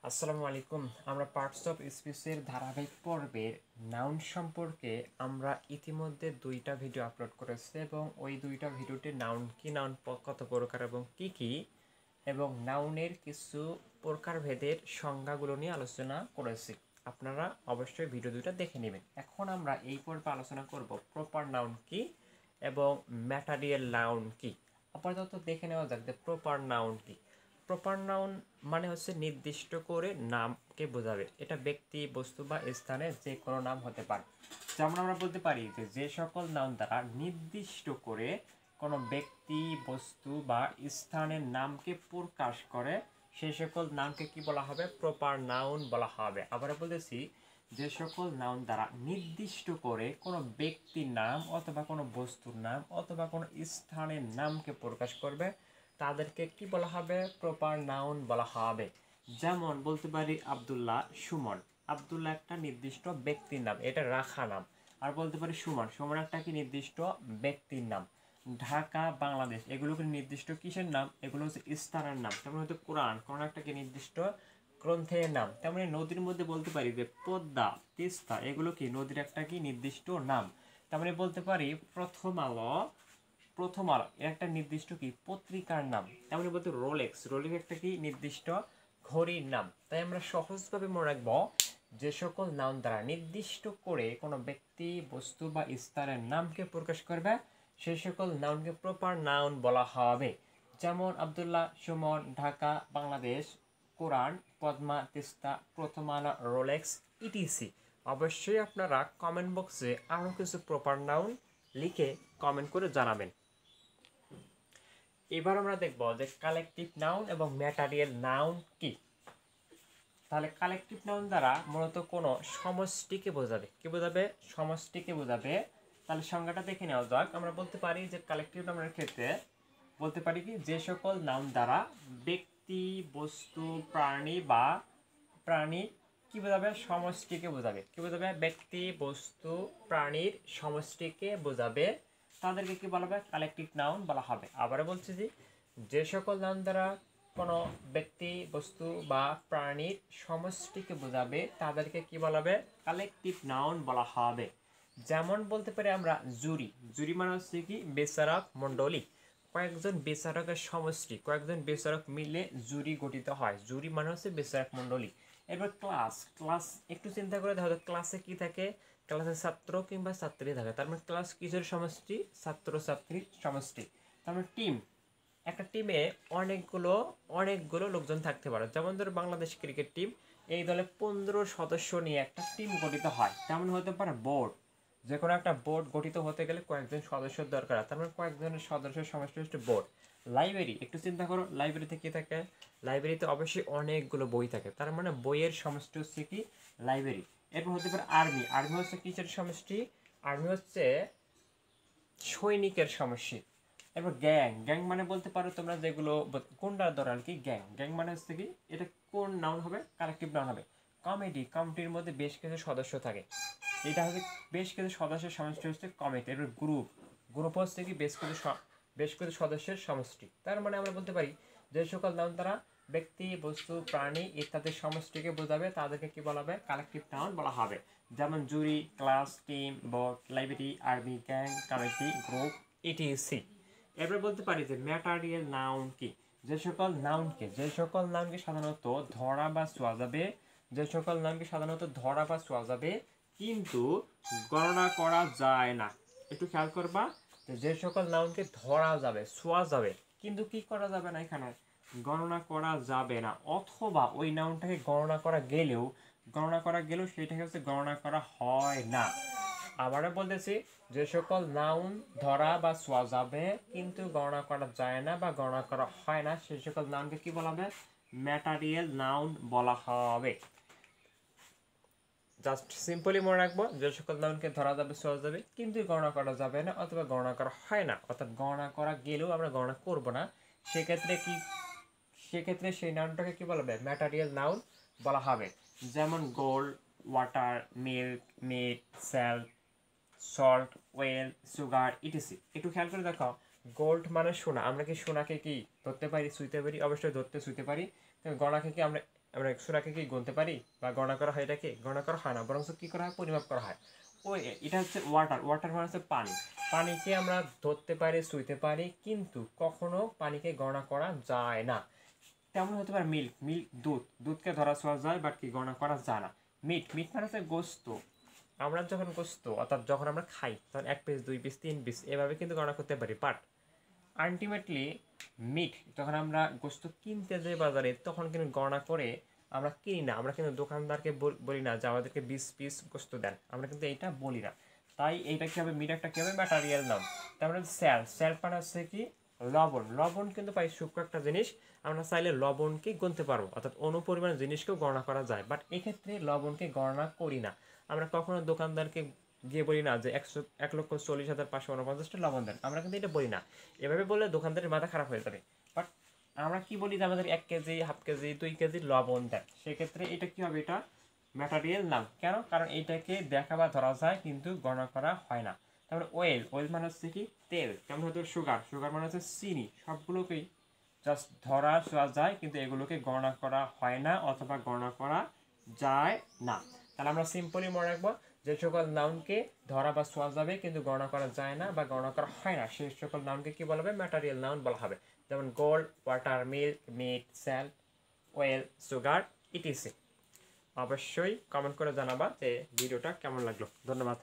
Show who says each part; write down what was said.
Speaker 1: আসসালামু আলাইকুম। আমরা পার্টস অফ স্পিচের ধারাবাহিক পর্বের নাউন সম্পর্কে আমরা ইতিমধ্যে দুইটা ভিডিও আপলোড করেছি এবং ওই দুইটা ভিডিওতে নাউন কি, নাউন কত প্রকার এবং কি এবং নাউনের কিছু প্রকারভেদের সংজ্ঞাগুলো নিয়ে আলোচনা করেছি। আপনারা অবশ্যই ভিডিও দুইটা দেখে নেবেন। এখন আমরা এই পর্বে আলোচনা করব প্রপার নাউন কি এবং ম্যাটারিয়াল নাউন কি। আপাতত দেখে নেওয়া যাক যে প্রপার নাউন কি। প্রপার নাউন মানে হচ্ছে নির্দিষ্ট করে নামকে বোঝাবে। এটা ব্যক্তি, বস্তু বা স্থানের যে কোনো নাম হতে পারে। যেমন আমরা বলতে পারি যে যে সকল নাউন দ্বারা নির্দিষ্ট করে কোনো ব্যক্তি, বস্তু বা স্থানের নামকে প্রকাশ করে সেই সকল নামকে কি বলা হবে? প্রপার নাউন বলা হবে। আবার বলতেছি, যে সকল নাউন দ্বারা নির্দিষ্ট করে কোনো ব্যক্তির নাম অথবা কোনো বস্তুর নাম অথবা কোনো স্থানের নামকে প্রকাশ করবে তাদেরকে কি বলা হবে? প্রপার নাউন বলা হবে। যেমন বলতে পারি আব্দুল্লাহ, সুমন। আব্দুল্লাহ একটা নির্দিষ্ট ব্যক্তির নাম, এটা রাখা নাম। আর বলতে পারি সুমন, সুমন একটা কি নির্দিষ্ট ব্যক্তির নাম। ঢাকা, বাংলাদেশ, এগুলো কি নির্দিষ্ট কিসের নাম? এগুলো হচ্ছে স্থানের নাম। তেমন হয়তো কোরআন, কোরআন একটা কি নির্দিষ্ট গ্রন্থের নাম। তেমনি নদীর মধ্যে বলতে পারি যে পদ্মা, তিস্তা, এগুলো কি নদীর একটা কি নির্দিষ্ট নাম। তেমনি বলতে পারি প্রথম আলো, প্রথম আলো একটা নির্দিষ্ট কি পত্রিকার নাম। তেমনি বলতে রোলেক্স, রোলেক্স একটা কি নির্দিষ্ট ঘড়ির নাম। তাই আমরা সহজভাবে মনে রাখবো, যে সকল নাউন দ্বারা নির্দিষ্ট করে কোনো ব্যক্তি, বস্তু বা স্থানের নামকে প্রকাশ করবে সেই সকল নাউনকে প্রপার নাউন বলা হবে। যেমন আব্দুল্লাহ, সুমন, ঢাকা, বাংলাদেশ, কোরআন, পদ্মা, তিস্তা, প্রথম আলো, রোলেক্স, ইটিসি। অবশ্যই আপনারা কমেন্ট বক্সে আরও কিছু প্রপার নাউন লিখে কমেন্ট করে জানাবেন। এবার আমরা দেখব যে কালেকটিভ নাউন এবং ম্যাটারিয়াল নাউন কি। তাহলে কালেকটিভ নাউন দ্বারা মূলত কোনো সমষ্টিকে বোঝাবে। কি বোঝাবে? সমষ্টিকে বোঝাবে। তাহলে সংজ্ঞাটা দেখে নেওয়া যাক। আমরা বলতে পারি যে কালেকটিভ নাউনের ক্ষেত্রে বলতে পারি কি, যে সকল নাউন দ্বারা ব্যক্তি, বস্তু, প্রাণী বা প্রাণী কি বোঝাবে? সমষ্টিকে বোঝাবে। কি বোঝাবে? ব্যক্তি, বস্তু, প্রাণীর সমষ্টিকে বোঝাবে তাদেরকে কি বলা হবে? কালেকটিভ নাউন বলা হবে। আবারও বলছি যে সকল নাউন দ্বারা কোনো ব্যক্তি, বস্তু বা প্রাণীর সমষ্টিকে বোঝাবে তাদেরকে কি বলা হবে? কালেকটিভ নাউন বলা হবে। যেমন বলতে পারি আমরা জুরি। জুরি মানে হচ্ছে কি বিচারক মণ্ডলী। কয়েকজন বিচারকের সমষ্টি, কয়েকজন বিচারক মিলে জুরি গঠিত হয়। জুরি মানে হচ্ছে বিচারক মণ্ডলী। এবার ক্লাস, ক্লাস একটু চিন্তা করে দেখো ক্লাসে কি থাকে? ক্লাসে ছাত্র কিংবা ছাত্রী থাকে। তার মানে ক্লাস কিসের সমষ্টি? ছাত্র ছাত্রীর সমষ্টি। তার মানে টিম, একটা টিমে অনেকগুলো লোকজন থাকতে পারে। যেমন ধরো বাংলাদেশ ক্রিকেট টিম, এই দলে 15 সদস্য নিয়ে একটা টিম গঠিত হয়। তেমন হতে পারে বোর্ড, যে কোনো একটা বোর্ড গঠিত হতে গেলে কয়েকজন সদস্যের দরকার। তার মানে কয়েকজনের সদস্যের সমষ্টি হচ্ছে বোর্ড। লাইব্রেরি, একটু চিন্তা করো লাইব্রেরিতে কি থাকে? লাইব্রেরিতে অবশ্যই অনেকগুলো বই থাকে। তার মানে বইয়ের সমষ্টি হচ্ছে কি লাইব্রেরি। এরপর হতে পারে আর্মি। আর্মি হচ্ছে কিসের সমষ্টি? আর্মি হচ্ছে সৈনিকের সমষ্টি। এরপর গ্যাং, গ্যাং মানে বলতে পারো তোমরা যেগুলো কোনটার ধরো আর কি। গ্যাং, গ্যাং মানে হচ্ছে কি এটা কোন নাউন হবে? কালেকটিভ নাউন হবে। কমিটি, কমিটির মধ্যে বেশ কিছু সদস্য থাকে, এটা হচ্ছে বেশ কিছু সদস্যের সমষ্টি হচ্ছে কমিটি। এরপর গ্রুপ, গ্রুপ হচ্ছে কি বেশ কিছু সদস্যের সমষ্টি। তার মানে আমরা বলতে পারি যে সকল নাউন দ্বারা ব্যক্তি, বস্তু, প্রাণী ইত্যাদির সমষ্টিকে বোঝাবে তাদেরকে কি বলা হবে? কালেকটিভ নাউন বলা হবে। যেমন jury, class, team, board, library, army, gang, committee, group, ETC. এবার বলতে পারি যে ম্যাটারিয়াল নাউন কি। যে সকল নাউনকে সাধারণত ধরা বা ছোঁয়া যাবে, যে সকল নাউনকে সাধারণত ধরা বা ছোঁয়া যাবে কিন্তু গণনা করা যায় না। একটু খেয়াল করবা, যে সকল নাউনকে ধরা যাবে, ছোঁয়া যাবে কিন্তু কি করা যাবে না, এখানে গণনা করা যাবে না। অথবা ওই নাউনটাকে গণনা করা গেলেও সেটাকে হচ্ছে গণনা করা হয় না। আবারও বলতেছি, যে সকল নাউন ধরা বা ছোঁয়া যাবে কিন্তু গণনা করা যায় না বা গণনা করা হয় না সেই সকল নাউনকে কি বলা হবে? ম্যাটারিয়াল নাউন বলা হবে। জাস্ট সিম্পলি মনে রাখবো, যে সকল নাউনকে ধরা যাবে, ছোঁয়া যাবে কিন্তু গণনা করা যাবে না অথবা গণনা করা হয় না, অর্থাৎ গণনা করা গেলেও আমরা গণনা করব না, সেক্ষেত্রে সেই নাউনটাকে কি বলা হবে? ম্যাটারিয়াল নাউন বলা হবে। যেমন gold, water, milk, meat, cell, salt, oil, sugar, ETC. একটু খেয়াল করে দেখো, গোল্ড মানে সোনা। আমরা কি সোনাকে কি ধরতে পারি, ছুঁতে পারি? অবশ্যই ধরতে ছুঁতে পারি। গণাকে কি আমরা আমরা সোনাকে কি গুনতে পারি বা গণনা করা হয়? এটাকে গণনা করা হয় না, বরং কি করা হয়? পরিমাপ করা হয়। ওই এটা হচ্ছে ওয়াটার। ওয়াটার মানে হচ্ছে পানি। পানিকে আমরা ধরতে পারি, ছুঁইতে পারি, কিন্তু কখনো পানিকে গণনা করা যায় না। তেমন হতে পারে মিল্ক। মিল্ক দুধ। দুধকে ধরা ছোঁয়া যায়, বাট কি গণনা করা যায় না। মিট। মিট মানে হচ্ছে গোস্ত। আমরা যখন গোস্ত অর্থাৎ যখন আমরা খাই তখন 1 পিস 2 পিস 3 পিস এভাবে কিন্তু গণনা করতে পারি। বাট আলটিমেটলি মিট যখন আমরা গোস্ত কিনতে যাই বাজারে, তখন কিন্তু গণনা করে আমরা কিনি না। আমরা কিন্তু দোকানদারকে বলি না যে আমাদেরকে 20 পিস গোস্ত দেন, আমরা কিন্তু এইটা বলি না। তাই এইটা কি হবে? মিট একটা কি হবে? ম্যাটারিয়াল নাম। তারপরে স্যাল। স্যাল মানে হচ্ছে কি? লবণ। লবণ কিন্তু পাই সূক্ষ্ম একটা জিনিস। আমরা চাইলে লবণকে গুনতে পারবো, অর্থাৎ অনুপরিমাণ জিনিসকেও গণনা করা যায়, বাট এক্ষেত্রে লবণকে গণনা করি না। আমরা কখনো দোকানদারকে গিয়ে বলি না যে 1,40,549টা লবণ দেন, আমরা কিন্তু এটা বলি না। এভাবে বললে দোকানদারের মাথা খারাপ হয়ে যাবে। বাট আমরা কি বলি যে আমাদের 1 কেজি, হাফ কেজি, 2 কেজি লবণ দেন, সেক্ষেত্রে এটা কি হবে? এটা ম্যাটারিয়াল নাম। কেন? কারণ এইটাকে দেখা বা ধরা যায়, কিন্তু গণনা করা হয় না। তারপরে ওয়েল। ওয়েল মানে হচ্ছে কি? তেল। কেমন হতো? সুগার। সুগার মানে হচ্ছে চিনি। সবগুলোকেই জাস্ট ধরা ছোঁয়া যায়, কিন্তু এগুলোকে গণনা করা হয় না অথবা গণনা করা যায় না। তাহলে আমরা সিম্পলি মনে রাখবো, যে সকল নাউনকে ধরা বা ছোঁয়া যাবে কিন্তু গণনা করা যায় না বা গণনা করা হয় না, সেই সকল নাউনকে কি বলা হবে? ম্যাটারিয়াল নাউন বলা হবে। যেমন gold, water, milk, meat, salt, oil, sugar, ETC. অবশ্যই কমেন্ট করে জানাবা যে ভিডিওটা কেমন লাগলো। ধন্যবাদ।